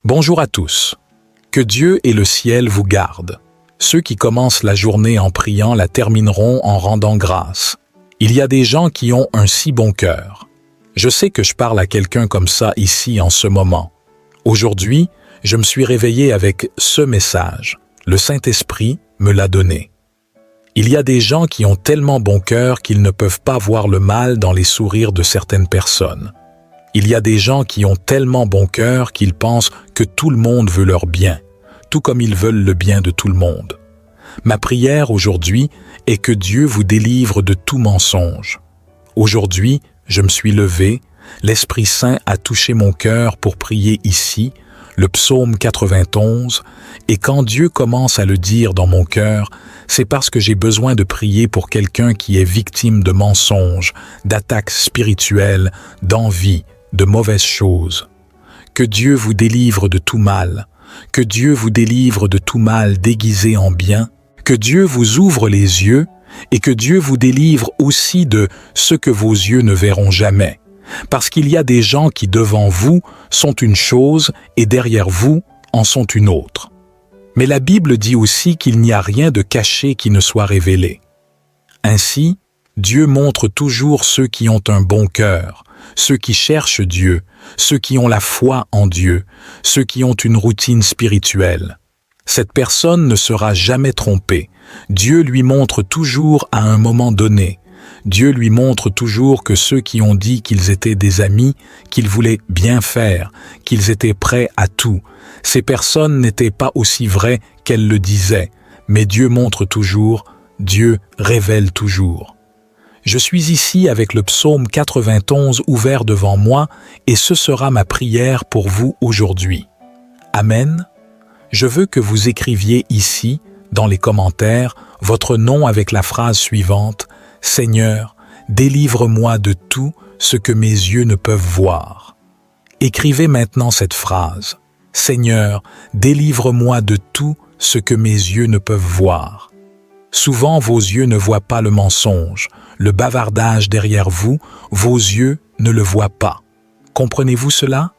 Bonjour à tous. Que Dieu et le ciel vous gardent. Ceux qui commencent la journée en priant la termineront en rendant grâce. Il y a des gens qui ont un si bon cœur. Je sais que je parle à quelqu'un comme ça ici en ce moment. Aujourd'hui, je me suis réveillé avec ce message. Le Saint-Esprit me l'a donné. Il y a des gens qui ont tellement bon cœur qu'ils ne peuvent pas voir le mal dans les sourires de certaines personnes. Il y a des gens qui ont tellement bon cœur qu'ils pensent que tout le monde veut leur bien, tout comme ils veulent le bien de tout le monde. Ma prière aujourd'hui est que Dieu vous délivre de tout mensonge. Aujourd'hui, je me suis levé, l'Esprit Saint a touché mon cœur pour prier ici, le psaume 91, et quand Dieu commence à le dire dans mon cœur, c'est parce que j'ai besoin de prier pour quelqu'un qui est victime de mensonges, d'attaques spirituelles, d'envie, de mauvaises choses. Que Dieu vous délivre de tout mal, que Dieu vous délivre de tout mal déguisé en bien, que Dieu vous ouvre les yeux et que Dieu vous délivre aussi de ce que vos yeux ne verront jamais. Parce qu'il y a des gens qui devant vous sont une chose et derrière vous en sont une autre. Mais la Bible dit aussi qu'il n'y a rien de caché qui ne soit révélé. Ainsi, Dieu montre toujours ceux qui ont un bon cœur, ceux qui cherchent Dieu, ceux qui ont la foi en Dieu, ceux qui ont une routine spirituelle. Cette personne ne sera jamais trompée. Dieu lui montre toujours à un moment donné. Dieu lui montre toujours que ceux qui ont dit qu'ils étaient des amis, qu'ils voulaient bien faire, qu'ils étaient prêts à tout, ces personnes n'étaient pas aussi vraies qu'elles le disaient, mais Dieu montre toujours, Dieu révèle toujours. Je suis ici avec le psaume 91 ouvert devant moi et ce sera ma prière pour vous aujourd'hui. Amen. Je veux que vous écriviez ici, dans les commentaires, votre nom avec la phrase suivante « Seigneur, délivre-moi de tout ce que mes yeux ne peuvent voir ». Écrivez maintenant cette phrase « Seigneur, délivre-moi de tout ce que mes yeux ne peuvent voir ». Souvent, vos yeux ne voient pas le mensonge, le bavardage derrière vous, vos yeux ne le voient pas. Comprenez-vous cela?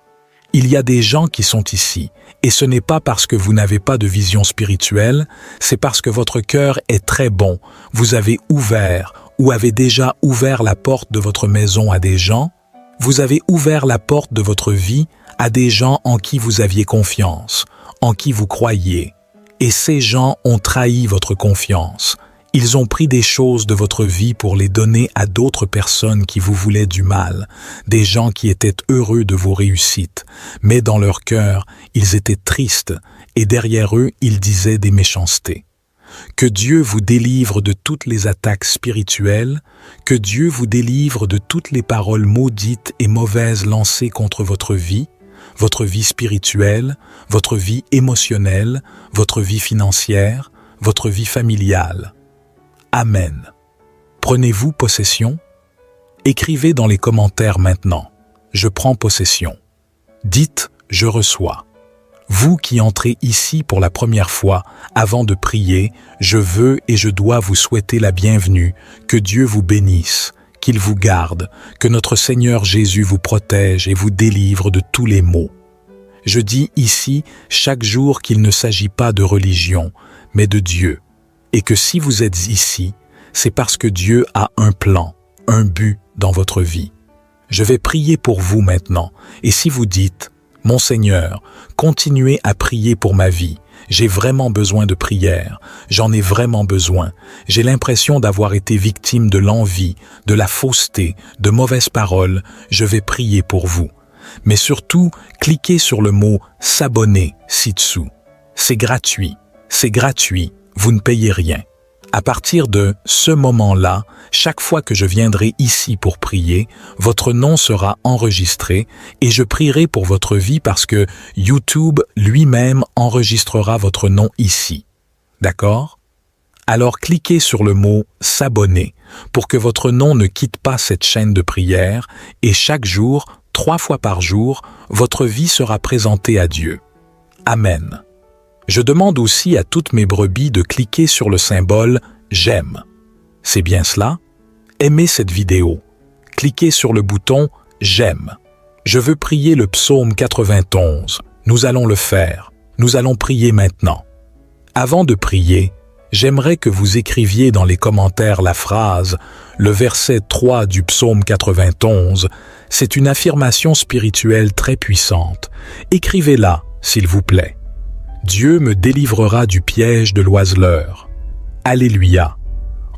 Il y a des gens qui sont ici, et ce n'est pas parce que vous n'avez pas de vision spirituelle, c'est parce que votre cœur est très bon, vous avez ouvert ou avez déjà ouvert la porte de votre maison à des gens, vous avez ouvert la porte de votre vie à des gens en qui vous aviez confiance, en qui vous croyiez. Et ces gens ont trahi votre confiance. Ils ont pris des choses de votre vie pour les donner à d'autres personnes qui vous voulaient du mal, des gens qui étaient heureux de vos réussites, mais dans leur cœur, ils étaient tristes et derrière eux, ils disaient des méchancetés. Que Dieu vous délivre de toutes les attaques spirituelles, que Dieu vous délivre de toutes les paroles maudites et mauvaises lancées contre votre vie spirituelle, votre vie émotionnelle, votre vie financière, votre vie familiale. Amen. Prenez-vous possession? Écrivez dans les commentaires maintenant. Je prends possession. Dites « Je reçois ». Vous qui entrez ici pour la première fois, avant de prier, je veux et je dois vous souhaiter la bienvenue, que Dieu vous bénisse, qu'il vous garde, que notre Seigneur Jésus vous protège et vous délivre de tous les maux. Je dis ici chaque jour qu'il ne s'agit pas de religion, mais de Dieu, et que si vous êtes ici, c'est parce que Dieu a un plan, un but dans votre vie. Je vais prier pour vous maintenant, et si vous dites « Mon Seigneur, continuez à prier pour ma vie, j'ai vraiment besoin de prière, j'en ai vraiment besoin, j'ai l'impression d'avoir été victime de l'envie, de la fausseté, de mauvaises paroles, je vais prier pour vous. » Mais surtout, cliquez sur le mot « S'abonner » ci-dessous. C'est gratuit, vous ne payez rien. À partir de ce moment-là, chaque fois que je viendrai ici pour prier, votre nom sera enregistré et je prierai pour votre vie parce que YouTube lui-même enregistrera votre nom ici. D'accord? Alors cliquez sur le mot « S'abonner » pour que votre nom ne quitte pas cette chaîne de prière et chaque jour, 3 fois par jour, votre vie sera présentée à Dieu. Amen. Je demande aussi à toutes mes brebis de cliquer sur le symbole « J'aime ». C'est bien cela? Aimez cette vidéo. Cliquez sur le bouton « J'aime ». Je veux prier le psaume 91. Nous allons le faire. Nous allons prier maintenant. Avant de prier, j'aimerais que vous écriviez dans les commentaires la phrase, le verset 3 du psaume 91. C'est une affirmation spirituelle très puissante. Écrivez-la, s'il vous plaît. Dieu me délivrera du piège de l'oiseleur. Alléluia.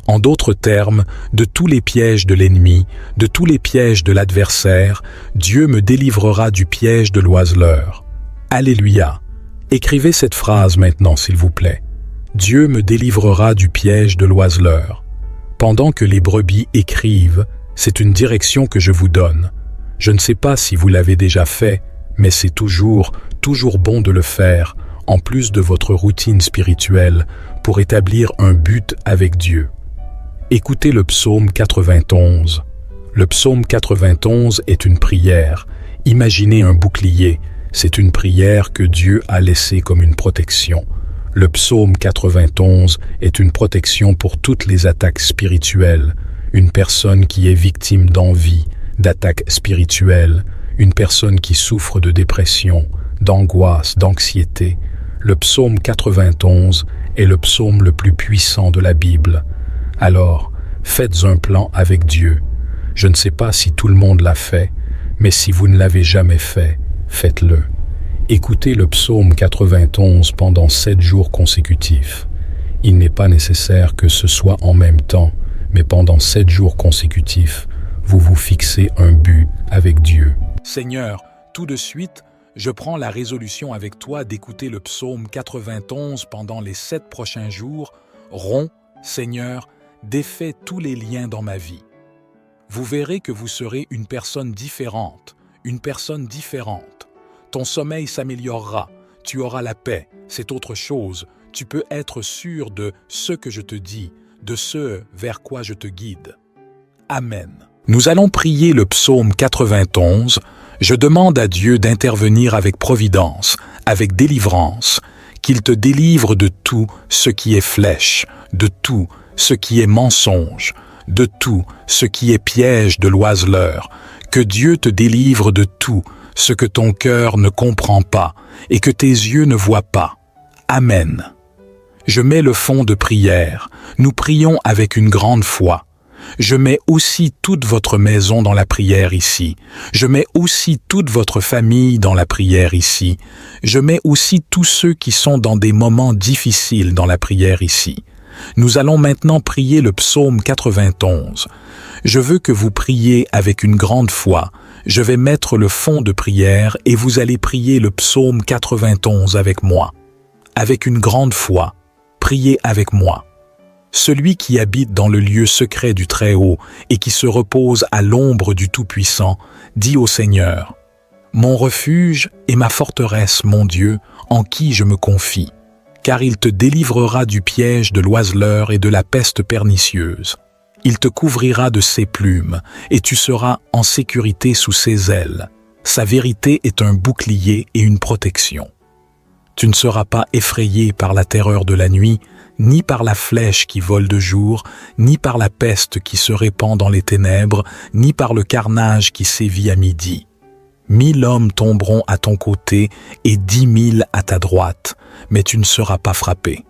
En d'autres termes, de tous les pièges de l'ennemi, de tous les pièges de l'adversaire, Dieu me délivrera du piège de l'oiseleur. Alléluia. Écrivez cette phrase maintenant, s'il vous plaît. Dieu me délivrera du piège de l'oiseleur. Pendant que les brebis écrivent, c'est une direction que je vous donne. Je ne sais pas si vous l'avez déjà fait, mais c'est toujours bon de le faire, en plus de votre routine spirituelle, pour établir un but avec Dieu. Écoutez le psaume 91. Le psaume 91 est une prière. Imaginez un bouclier. C'est une prière que Dieu a laissée comme une protection. Le psaume 91 est une protection pour toutes les attaques spirituelles. Une personne qui est victime d'envie, d'attaques spirituelles, une personne qui souffre de dépression, d'angoisse, d'anxiété. Le psaume 91 est le psaume le plus puissant de la Bible. Alors, faites un plan avec Dieu. Je ne sais pas si tout le monde l'a fait, mais si vous ne l'avez jamais fait, faites-le. Écoutez le psaume 91 pendant 7 jours consécutifs. Il n'est pas nécessaire que ce soit en même temps, mais pendant 7 jours consécutifs, vous vous fixez un but avec Dieu. Seigneur, tout de suite, je prends la résolution avec toi d'écouter le psaume 91 pendant les 7 prochains jours. Romps, Seigneur, défais tous les liens dans ma vie. Vous verrez que vous serez une personne différente. Ton sommeil s'améliorera, tu auras la paix, c'est autre chose. Tu peux être sûr de ce que je te dis, de ce vers quoi je te guide. Amen. Nous allons prier le psaume 91. Je demande à Dieu d'intervenir avec providence, avec délivrance, qu'il te délivre de tout ce qui est flèche, de tout ce qui est mensonge, de tout ce qui est piège de l'oiseleur, que Dieu te délivre de tout ce que ton cœur ne comprend pas et que tes yeux ne voient pas. Amen. Je mets le fond de prière. Nous prions avec une grande foi. Je mets aussi toute votre maison dans la prière ici. Je mets aussi toute votre famille dans la prière ici. Je mets aussi tous ceux qui sont dans des moments difficiles dans la prière ici. Nous allons maintenant prier le psaume 91. Je veux que vous priez avec une grande foi. Je vais mettre le fond de prière et vous allez prier le psaume 91 avec moi. Avec une grande foi, priez avec moi. Celui qui habite dans le lieu secret du Très-Haut et qui se repose à l'ombre du Tout-Puissant, dit au Seigneur, « Mon refuge et ma forteresse, mon Dieu, en qui je me confie, car il te délivrera du piège de l'oiseleur et de la peste pernicieuse. Il te couvrira de ses plumes, et tu seras en sécurité sous ses ailes. Sa vérité est un bouclier et une protection. Tu ne seras pas effrayé par la terreur de la nuit, ni par la flèche qui vole de jour, ni par la peste qui se répand dans les ténèbres, ni par le carnage qui sévit à midi. 1000 hommes tomberont à ton côté et 10 000 à ta droite, mais tu ne seras pas frappé.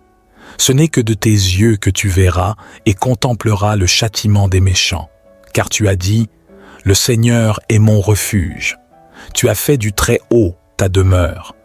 Ce n'est que de tes yeux que tu verras et contempleras le châtiment des méchants. Car tu as dit, « Le Seigneur est mon refuge. » Tu as fait du Très-Haut ta demeure.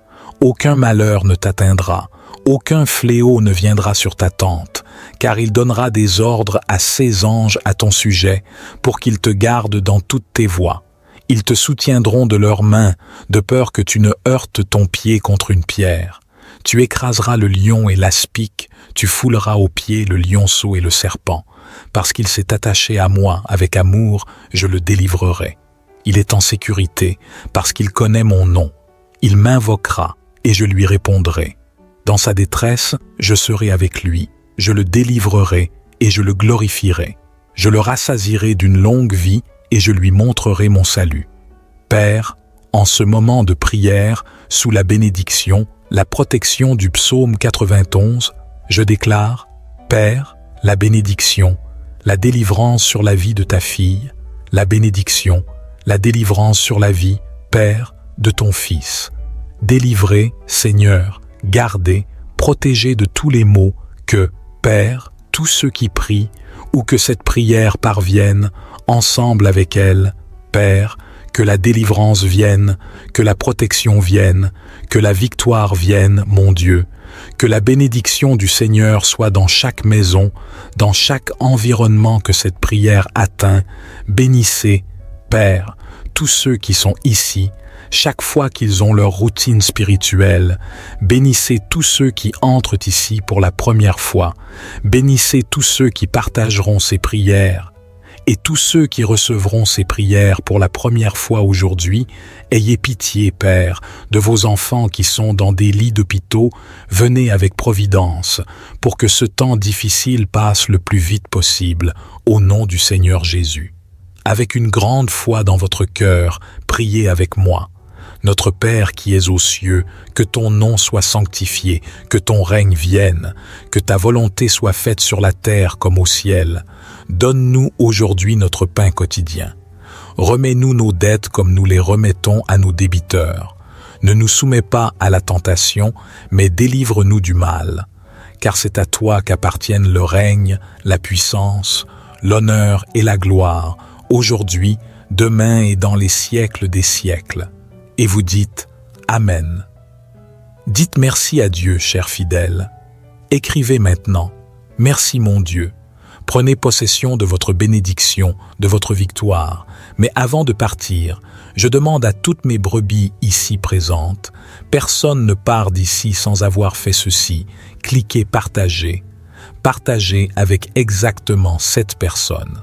Aucun malheur ne t'atteindra, aucun fléau ne viendra sur ta tente, car il donnera des ordres à ses anges à ton sujet, pour qu'ils te gardent dans toutes tes voies. Ils te soutiendront de leurs mains, de peur que tu ne heurtes ton pied contre une pierre. Tu écraseras le lion et l'aspic, tu fouleras aux pieds le lionceau et le serpent. Parce qu'il s'est attaché à moi avec amour, je le délivrerai. Il est en sécurité, parce qu'il connaît mon nom. Il m'invoquera, et je lui répondrai. Dans sa détresse, je serai avec lui, je le délivrerai, et je le glorifierai. Je le rassasierai d'une longue vie, et je lui montrerai mon salut. Père, en ce moment de prière, sous la bénédiction, la protection du psaume 91, je déclare, Père, la bénédiction, la délivrance sur la vie de ta fille, la bénédiction, la délivrance sur la vie, Père, de ton Fils. délivrez, Seigneur, gardez, protégez de tous les maux que, Père, tous ceux qui prient, ou que cette prière parvienne, ensemble avec elle, Père, que la délivrance vienne, que la protection vienne, que la victoire vienne, mon Dieu, que la bénédiction du Seigneur soit dans chaque maison, dans chaque environnement que cette prière atteint. Bénissez, Père, tous ceux qui sont ici, chaque fois qu'ils ont leur routine spirituelle. Bénissez tous ceux qui entrent ici pour la première fois. Bénissez tous ceux qui partageront ces prières. Et tous ceux qui recevront ces prières pour la première fois aujourd'hui, ayez pitié, Père, de vos enfants qui sont dans des lits d'hôpitaux. Venez avec providence pour que ce temps difficile passe le plus vite possible, au nom du Seigneur Jésus. Avec une grande foi dans votre cœur, priez avec moi. Notre Père qui es aux cieux, que ton nom soit sanctifié, que ton règne vienne, que ta volonté soit faite sur la terre comme au ciel. Donne-nous aujourd'hui notre pain quotidien. Remets-nous nos dettes comme nous les remettons à nos débiteurs. Ne nous soumets pas à la tentation, mais délivre-nous du mal. Car c'est à toi qu'appartiennent le règne, la puissance, l'honneur et la gloire, aujourd'hui, demain et dans les siècles des siècles. Et vous dites Amen. Dites merci à Dieu, chers fidèles. Écrivez maintenant Merci mon Dieu. Prenez possession de votre bénédiction, de votre victoire. Mais avant de partir, je demande à toutes mes brebis ici présentes, personne ne part d'ici sans avoir fait ceci. Cliquez Partager. Partagez avec exactement 7 personnes.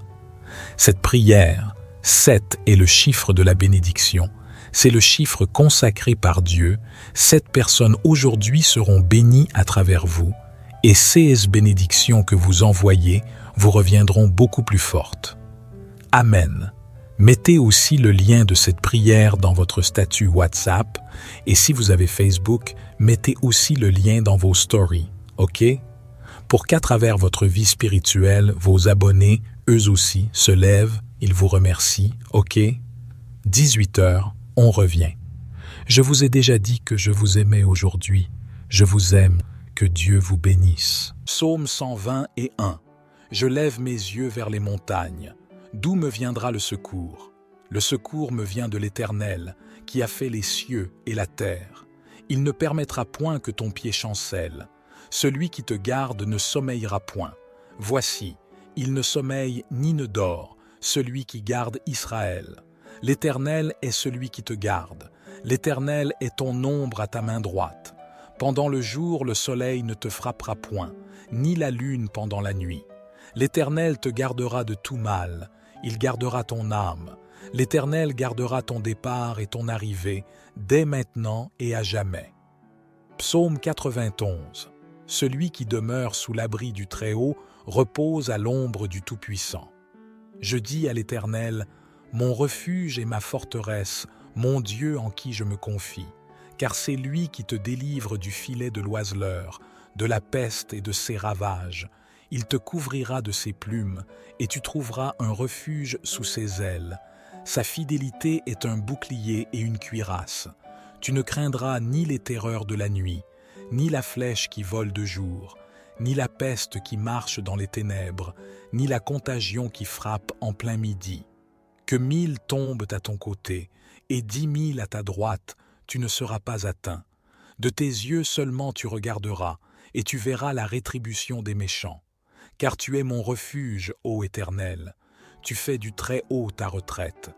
Cette prière, 7 est le chiffre de la bénédiction. C'est le chiffre consacré par Dieu. 7 personnes aujourd'hui seront bénies à travers vous, et ces bénédictions que vous envoyez vous reviendront beaucoup plus fortes. Amen. Mettez aussi le lien de cette prière dans votre statut WhatsApp, et si vous avez Facebook, mettez aussi le lien dans vos stories, ok? Pour qu'à travers votre vie spirituelle, vos abonnés, eux aussi, se lèvent, ils vous remercient, ok? 18h, on revient. Je vous ai déjà dit que je vous aimais aujourd'hui. Je vous aime. Que Dieu vous bénisse. Psaume 121. Je lève mes yeux vers les montagnes. D'où me viendra le secours? Le secours me vient de l'Éternel, qui a fait les cieux et la terre. Il ne permettra point que ton pied chancelle. Celui qui te garde ne sommeillera point. Voici, il ne sommeille ni ne dort, celui qui garde Israël. L'Éternel est celui qui te garde. L'Éternel est ton ombre à ta main droite. Pendant le jour, le soleil ne te frappera point, ni la lune pendant la nuit. L'Éternel te gardera de tout mal. Il gardera ton âme. L'Éternel gardera ton départ et ton arrivée, dès maintenant et à jamais. Psaume 91. Celui qui demeure sous l'abri du Très-Haut repose à l'ombre du Tout-Puissant. Je dis à l'Éternel, mon refuge et ma forteresse, mon Dieu en qui je me confie, car c'est lui qui te délivre du filet de l'oiseleur, de la peste et de ses ravages. Il te couvrira de ses plumes, et tu trouveras un refuge sous ses ailes. Sa fidélité est un bouclier et une cuirasse. Tu ne craindras ni les terreurs de la nuit, ni la flèche qui vole de jour, ni la peste qui marche dans les ténèbres, ni la contagion qui frappe en plein midi. Que 1000 tombent à ton côté, et 10 000 à ta droite, tu ne seras pas atteint. De tes yeux seulement tu regarderas, et tu verras la rétribution des méchants. Car tu es mon refuge, ô Éternel. Tu fais du Très-Haut ta retraite.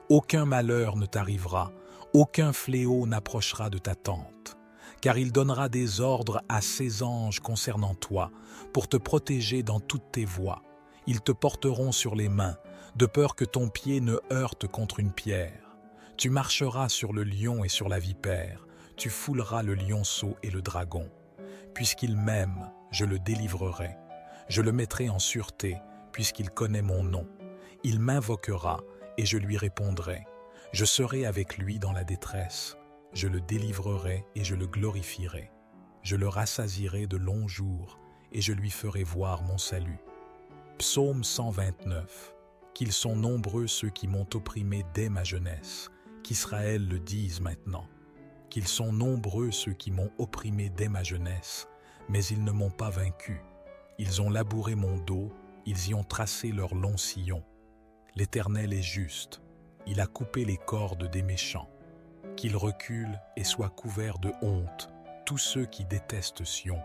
Aucun malheur ne t'arrivera, aucun fléau n'approchera de ta tente. Car il donnera des ordres à ses anges concernant toi, pour te protéger dans toutes tes voies. Ils te porteront sur les mains, de peur que ton pied ne heurte contre une pierre. Tu marcheras sur le lion et sur la vipère, tu fouleras le lionceau et le dragon. Puisqu'il m'aime, je le délivrerai. Je le mettrai en sûreté, puisqu'il connaît mon nom. Il m'invoquera, et je lui répondrai. Je serai avec lui dans la détresse. Je le délivrerai et je le glorifierai. Je le rassasierai de longs jours, et je lui ferai voir mon salut. Psaume 129. Qu'ils sont nombreux ceux qui m'ont opprimé dès ma jeunesse, qu'Israël le dise maintenant. qu'ils sont nombreux ceux qui m'ont opprimé dès ma jeunesse, mais ils ne m'ont pas vaincu. Ils ont labouré mon dos, ils y ont tracé leur long sillon. L'Éternel est juste, il a coupé les cordes des méchants. Qu'ils reculent et soient couverts de honte, tous ceux qui détestent Sion.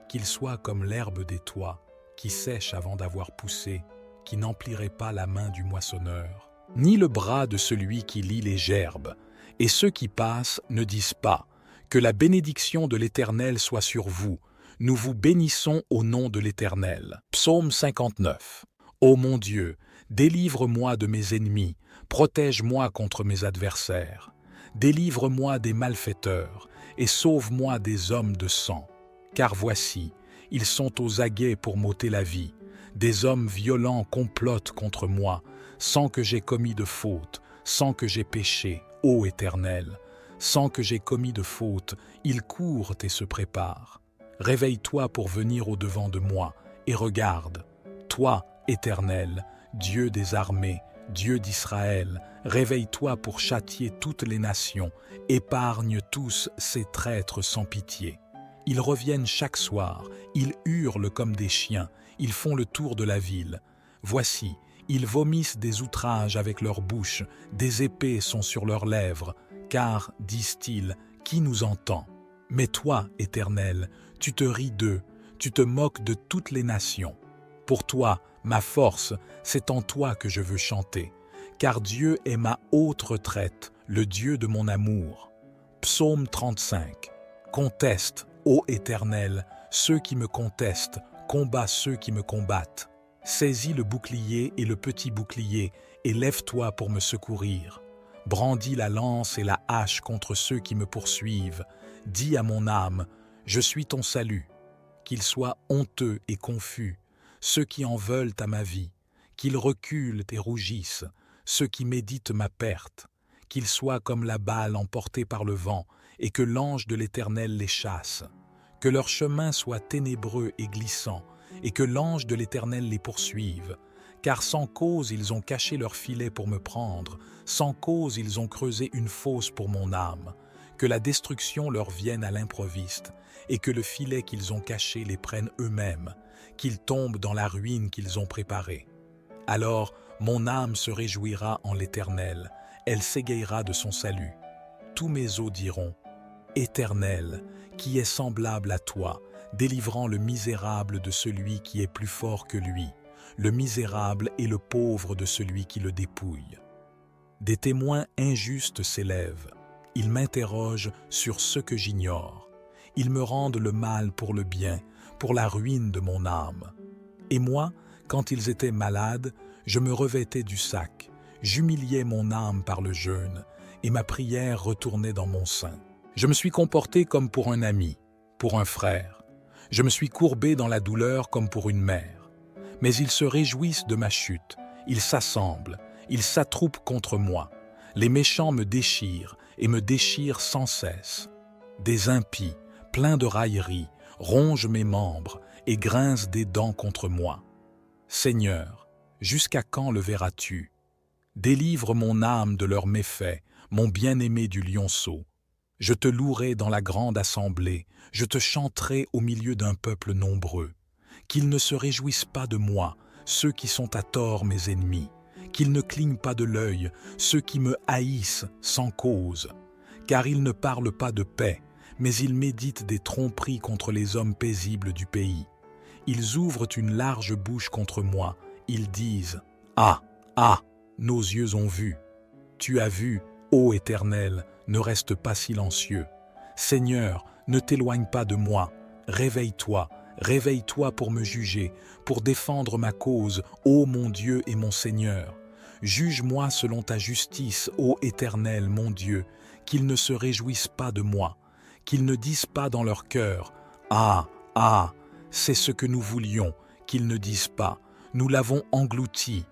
Qu'ils soient comme l'herbe des toits, qui sèche avant d'avoir poussé, qui n'emplirait pas la main du moissonneur, ni le bras de celui qui lie les gerbes. Et ceux qui passent ne disent pas « Que la bénédiction de l'Éternel soit sur vous, nous vous bénissons au nom de l'Éternel. » Psaume 59. Ô mon Dieu, délivre-moi de mes ennemis, protège-moi contre mes adversaires. Délivre-moi des malfaiteurs et sauve-moi des hommes de sang. Car voici, ils sont aux aguets pour m'ôter la vie. Des hommes violents complotent contre moi, sans que j'aie commis de faute, sans que j'aie péché, ô Éternel. Sans que j'aie commis de faute, ils courent et se préparent. Réveille-toi pour venir au-devant de moi, et regarde. Toi, Éternel, Dieu des armées, Dieu d'Israël, réveille-toi pour châtier toutes les nations, épargne tous ces traîtres sans pitié. Ils reviennent chaque soir, ils hurlent comme des chiens, ils font le tour de la ville. Voici, ils vomissent des outrages avec leur bouche, des épées sont sur leurs lèvres, car, disent-ils, qui nous entend? Mais toi, Éternel, tu te ris d'eux, tu te moques de toutes les nations. Pour toi, ma force, c'est en toi que je veux chanter, car Dieu est ma haute retraite, le Dieu de mon amour. Psaume 35. Conteste, ô Éternel, ceux qui me contestent, combat ceux qui me combattent. Saisis le bouclier et le petit bouclier, et lève-toi pour me secourir. Brandis la lance et la hache contre ceux qui me poursuivent. Dis à mon âme, je suis ton salut. Qu'ils soient honteux et confus, ceux qui en veulent à ma vie, qu'ils reculent et rougissent, ceux qui méditent ma perte, qu'ils soient comme la balle emportée par le vent, et que l'ange de l'Éternel les chasse. Que leur chemin soit ténébreux et glissant, et que l'ange de l'Éternel les poursuive. Car sans cause ils ont caché leur filet pour me prendre, sans cause ils ont creusé une fosse pour mon âme. Que la destruction leur vienne à l'improviste, et que le filet qu'ils ont caché les prenne eux-mêmes, qu'ils tombent dans la ruine qu'ils ont préparée. Alors mon âme se réjouira en l'Éternel, elle s'égayera de son salut. Tous mes os diront, Éternel, qui est semblable à toi, délivrant le misérable de celui qui est plus fort que lui, le misérable et le pauvre de celui qui le dépouille. Des témoins injustes s'élèvent, ils m'interrogent sur ce que j'ignore. Ils me rendent le mal pour le bien, pour la ruine de mon âme. Et moi, quand ils étaient malades, je me revêtais du sac, j'humiliais mon âme par le jeûne, et ma prière retournait dans mon sein. Je me suis comporté comme pour un ami, pour un frère. Je me suis courbé dans la douleur comme pour une mère. Mais ils se réjouissent de ma chute, ils s'assemblent, ils s'attroupent contre moi. Les méchants me déchirent et me déchirent sans cesse. Des impies, pleins de raillerie, rongent mes membres et grincent des dents contre moi. Seigneur, jusqu'à quand le verras-tu? Délivre mon âme de leurs méfaits, mon bien-aimé du lionceau. Je te louerai dans la grande assemblée, je te chanterai au milieu d'un peuple nombreux. Qu'ils ne se réjouissent pas de moi, ceux qui sont à tort mes ennemis. Qu'ils ne clignent pas de l'œil, ceux qui me haïssent sans cause. Car ils ne parlent pas de paix, mais ils méditent des tromperies contre les hommes paisibles du pays. Ils ouvrent une large bouche contre moi, ils disent « Ah, ah, nos yeux ont vu. Tu as vu, ô Éternel, ne reste pas silencieux. Seigneur, ne t'éloigne pas de moi, réveille-toi, réveille-toi pour me juger, pour défendre ma cause, ô mon Dieu et mon Seigneur. Juge-moi selon ta justice, ô Éternel, mon Dieu, qu'ils ne se réjouissent pas de moi, qu'ils ne disent pas dans leur cœur « Ah, ah, c'est ce que nous voulions », qu'ils ne disent pas « Nous l'avons englouti »,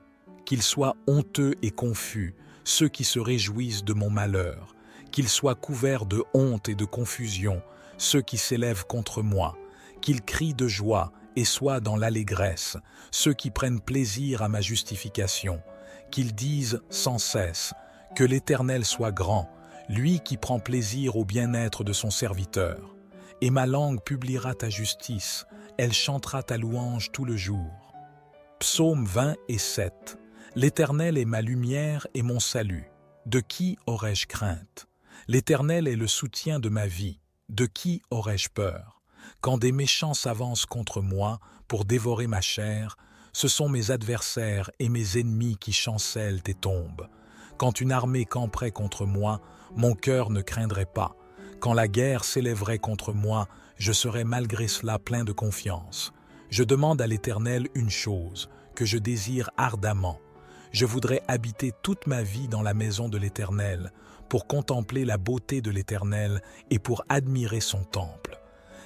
qu'ils soient honteux et confus, ceux qui se réjouissent de mon malheur, qu'ils soient couverts de honte et de confusion, ceux qui s'élèvent contre moi, qu'ils crient de joie et soient dans l'allégresse, ceux qui prennent plaisir à ma justification, qu'ils disent sans cesse « Que l'Éternel soit grand, lui qui prend plaisir au bien-être de son serviteur. Et ma langue publiera ta justice, elle chantera ta louange tout le jour. Psaume 20:7. L'Éternel est ma lumière et mon salut. De qui aurais-je crainte? L'Éternel est le soutien de ma vie. De qui aurais-je peur? Quand des méchants s'avancent contre moi pour dévorer ma chair, ce sont mes adversaires et mes ennemis qui chancellent et tombent. Quand une armée camperait contre moi, mon cœur ne craindrait pas. Quand la guerre s'élèverait contre moi, je serais malgré cela plein de confiance. Je demande à l'Éternel une chose, que je désire ardemment. Je voudrais habiter toute ma vie dans la maison de l'Éternel, pour contempler la beauté de l'Éternel et pour admirer son temple.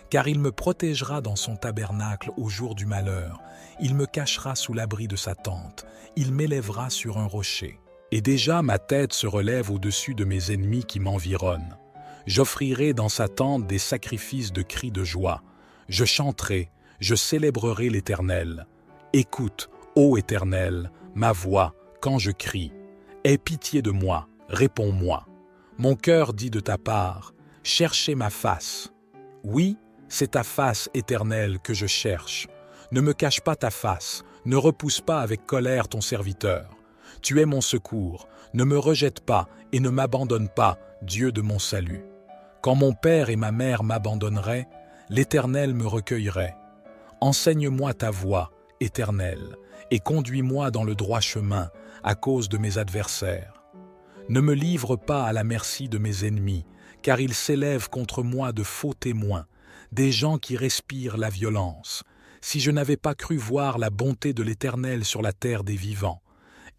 Car il me protégera dans son tabernacle au jour du malheur, il me cachera sous l'abri de sa tente, il m'élèvera sur un rocher. Et déjà ma tête se relève au-dessus de mes ennemis qui m'environnent. J'offrirai dans sa tente des sacrifices de cris de joie. Je chanterai, je célébrerai l'Éternel. Écoute, ô Éternel, ma voix quand je crie. Aie pitié de moi, réponds-moi. Mon cœur dit de ta part, cherchez ma face. Oui, c'est ta face, Éternelle, que je cherche. Ne me cache pas ta face, ne repousse pas avec colère ton serviteur. Tu es mon secours, ne me rejette pas et ne m'abandonne pas, Dieu de mon salut. Quand mon père et ma mère m'abandonneraient, l'Éternel me recueillerait. Enseigne-moi ta voie, Éternel, et conduis-moi dans le droit chemin à cause de mes adversaires. Ne me livre pas à la merci de mes ennemis, car ils s'élèvent contre moi de faux témoins, des gens qui respirent la violence. Si je n'avais pas cru voir la bonté de l'Éternel sur la terre des vivants,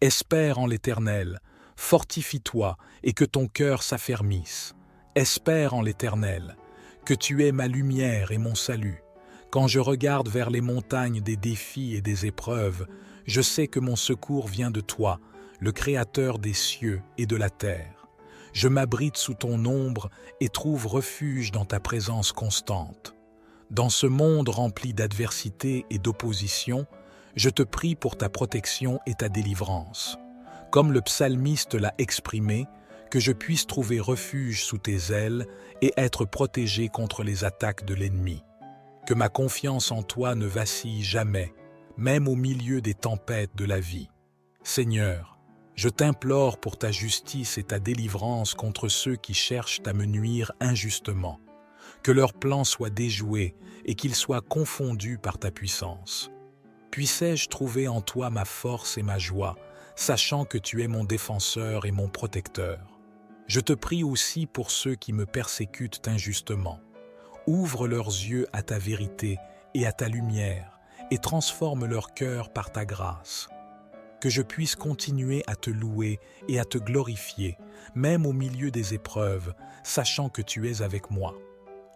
espère en l'Éternel, fortifie-toi et que ton cœur s'affermisse. Espère en l'Éternel, que tu es ma lumière et mon salut. Quand je regarde vers les montagnes des défis et des épreuves, je sais que mon secours vient de toi, le Créateur des cieux et de la terre. Je m'abrite sous ton ombre et trouve refuge dans ta présence constante. Dans ce monde rempli d'adversité et d'opposition, je te prie pour ta protection et ta délivrance. Comme le psalmiste l'a exprimé, que je puisse trouver refuge sous tes ailes et être protégé contre les attaques de l'ennemi. Que ma confiance en toi ne vacille jamais, même au milieu des tempêtes de la vie. Seigneur, je t'implore pour ta justice et ta délivrance contre ceux qui cherchent à me nuire injustement. Que leurs plans soient déjoués et qu'ils soient confondus par ta puissance. Puissais-je trouver en toi ma force et ma joie, sachant que tu es mon défenseur et mon protecteur. Je te prie aussi pour ceux qui me persécutent injustement. Ouvre leurs yeux à ta vérité et à ta lumière, et transforme leur cœur par ta grâce. Que je puisse continuer à te louer et à te glorifier, même au milieu des épreuves, sachant que tu es avec moi.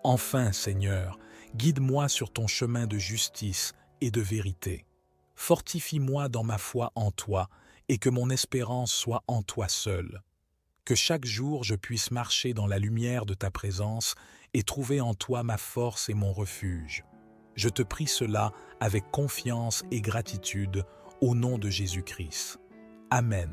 Enfin, Seigneur, guide-moi sur ton chemin de justice et de vérité. Fortifie-moi dans ma foi en toi, et que mon espérance soit en toi seul. Que chaque jour je puisse marcher dans la lumière de ta présence et trouver en toi ma force et mon refuge. Je te prie cela avec confiance et gratitude au nom de Jésus-Christ. Amen.